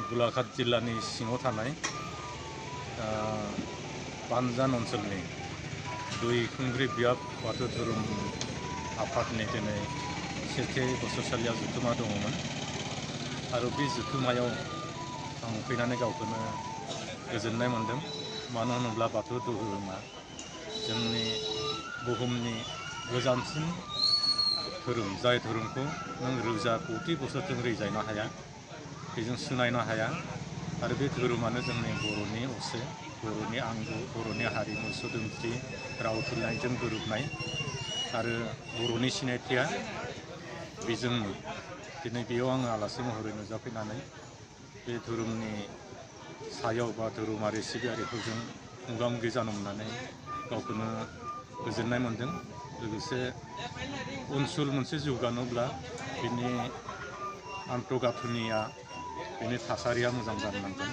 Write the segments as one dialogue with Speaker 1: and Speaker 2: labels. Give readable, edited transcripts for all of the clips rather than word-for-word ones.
Speaker 1: गोलाघाट जिल्लानि सिङाव थानाय पानजान ओनसोलनि दैखुंग्रि बियाब बाथौ धोरोम आफादनि दिनै सेथि बोसोरसालिया जथुमा दङमोन आरो बे जथुमायाव आं फैनानै गावखौनो गोजोननाय मोन्दों। मानो होनोब्ला बाथौ धोरोमा जोंनि बुहुमनि गोजामसिन धोरोम, जाय धोरोमखौ नों रोजा कौटि बोसोरजों रिजायनो हाया, बेजों सुनायनो हाया। आरो बे धोरोमानो जोंनि बर'नि असे, बर'नि आंगो, बर'नि हारिमु सोदोमस्रि राव थुनलाइजों गोरोबनाय आरो बर'नि सिनायथिया बेजोंनो। दिनै बेयाव आङो आलासि महरै नुजाफैनानै बे धोरोमनि सायाव बा धोरोमारि सिबियारिफोरजों मोगा मोगि जानो मोननानै गावखौनो गोजोननाय मोन्दों। लोगोसे ओनसोल मोनसे जौगानोब्ला बिनि आन्तगाथनिया, बिनि थासारिया मोजां जानो नांगोन।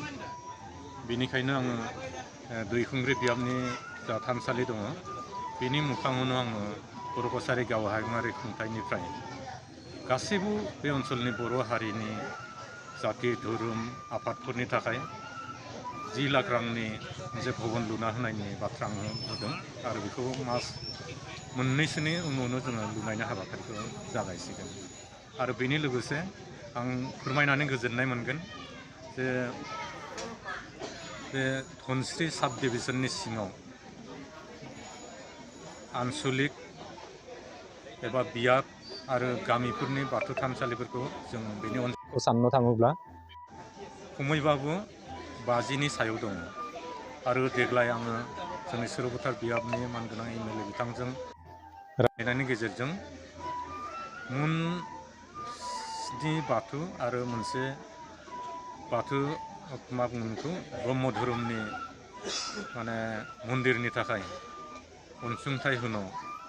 Speaker 1: बेनिखायनो आङो दैखुंग्रि बियाबनि जा थानसालि दङ, बेनि मोखाङावनो आङो बर' कछारी गाव हायुङारि खुंथायनिफ्राय गासैबो बे ओनसोलनि बर' हारिनि जाथि धोरोम आफादफोरनि थाखाय 10 लाख रांनि मोनसे भवन लुना होनायनि बाथ्रा आङो नुदों आरो बेखौ मास मोननैसोनि उनावनो जोङो लुनायनि हाबाफारिखौ जागायसिगोन। आरो बेनि लोगोसे आं फोरमायनानै गोजोननाय मोनगोन जे बे धनस्री साब डिभिजननि सिङाव आन्सलिक एबा बियाब आरो गामिफोरनि बाथौ थानसालिफोरखौ जों बेनि अनजिमाखौ साननो थाङोब्ला खमैबाबो 50नि सायाव दङ। आरो देग्लाय आङो जोंनि सुरभतार बियाबनि मानगोनां एमएलए बिथांजों रायज्लायनायनि गेजेरजों मोन 7 बाथौ आरो मोनसे बाथौ मा बुङो बेखौ ब्रह्म धोरोमनि माने मन्दिरनि थाखाय अनसुंथाइ होनो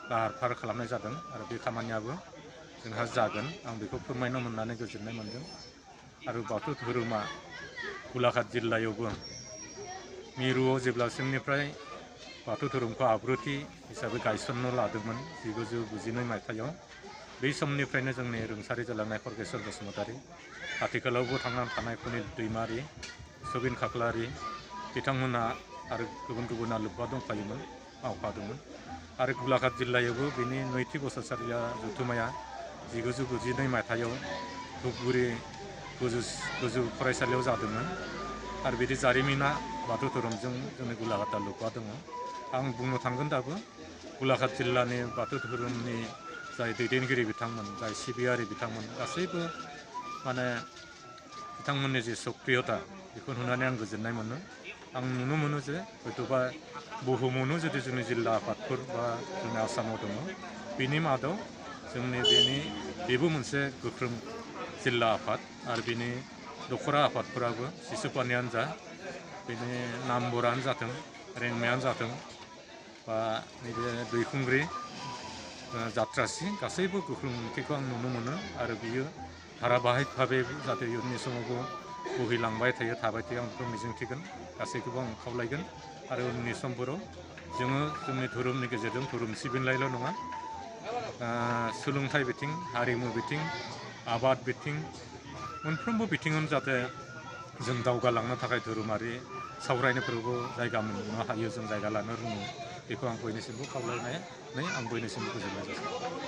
Speaker 1: लाहार फाहार खालामनाय जादों आरो बे खामानियाबो जोंहा जागोन। आं बेखौ फोरमायनो मोननानै गोजोननाय मोन्दों। आरो बाथौ धोरोमा गोलाघाट जिल्लायावबो मिरुआव जेब्लासिमनिफ्राय बाथौ धोरोमखौ आब्रुथि हिसाबै गायसननो लादोंमोन 1992 मायथाइयाव, बै समनिफ्रायनो जोंनि रुंसारि जालांनाय खरगेश्वर बसुमतारी, आथिखालावबो थांनानै थानाय पुनित दैमारि, सबिन खाख्लारि बिथांमोना आरो गुबुना लोब्बा दंफायोमोन, मावफादोंमोन। आरो गोलाघाट जिल्लायावबो बेनि नैथि बोसोरसालिया जथुमाया 1992 मायथाइयाव धुपगुरि गोजौ फरायसालियाव जादोंमोन। आरो बिदि जारिमिना बाथौ धोरोमजों जोंनि गोलाघाटआ लोब्बा दङ। आं बुंनो थांगोन दाबो गोलाघाट जिल्लानि बाथौ धोरोमनि जाय दैदेनगिरि बिथांमोन, जाय सिबियारि बिथांमोन, गासैबो माने बिथांमोननि जे सक्रियता बेखौ नुनानै आं गोजोननाय मोनो। आं नुनो मोनो जे हयतोबा बुहुमावनो जुदि जोंनि जिल्ला आफादफोर बा जोंनि आसामाव दङ, बिनि मादाव जोंनि बेबो मोनसे गोख्रों जिल्ला आफाद। आरो बिनि दखरा आफादफोराबो सिसुपानियानो जा, बिनि नामबरानो जाथों, रेंमायानो जाथों, बा नैबे दैखुंग्रि जात्रासि, गासैबो गोख्रोंथिखौ आं नुनो मोनो। आरो बियो धाराबाहिक भाबै जाहाथे इयुननि समावबो बोहैलांबाय थायो, थाबाय थायो, आं बेखौ मिजिंथिगोन। गासैखौबो आं खावलायगोन। आरो उननि समफोराव जोङो जोंनि धोरोमनि गेजेरजों धोरोम सिबिनायल' नङा, सोलोंथाइ बिथिं, हारिमु बिथिं, आबाद बिथिं, मोनफ्रोमबो बिथिङावनो जाहाथे जों दावगालांनो थाखाय धोरोमारि सावरायनायफोरावबो जायगा मोननो हायो, जों जायगा लानो रोङो, बेखौ आं बयनिसिमबो खावलायनानै आं बयनिसिमबो गोजोननाय जासिबाय।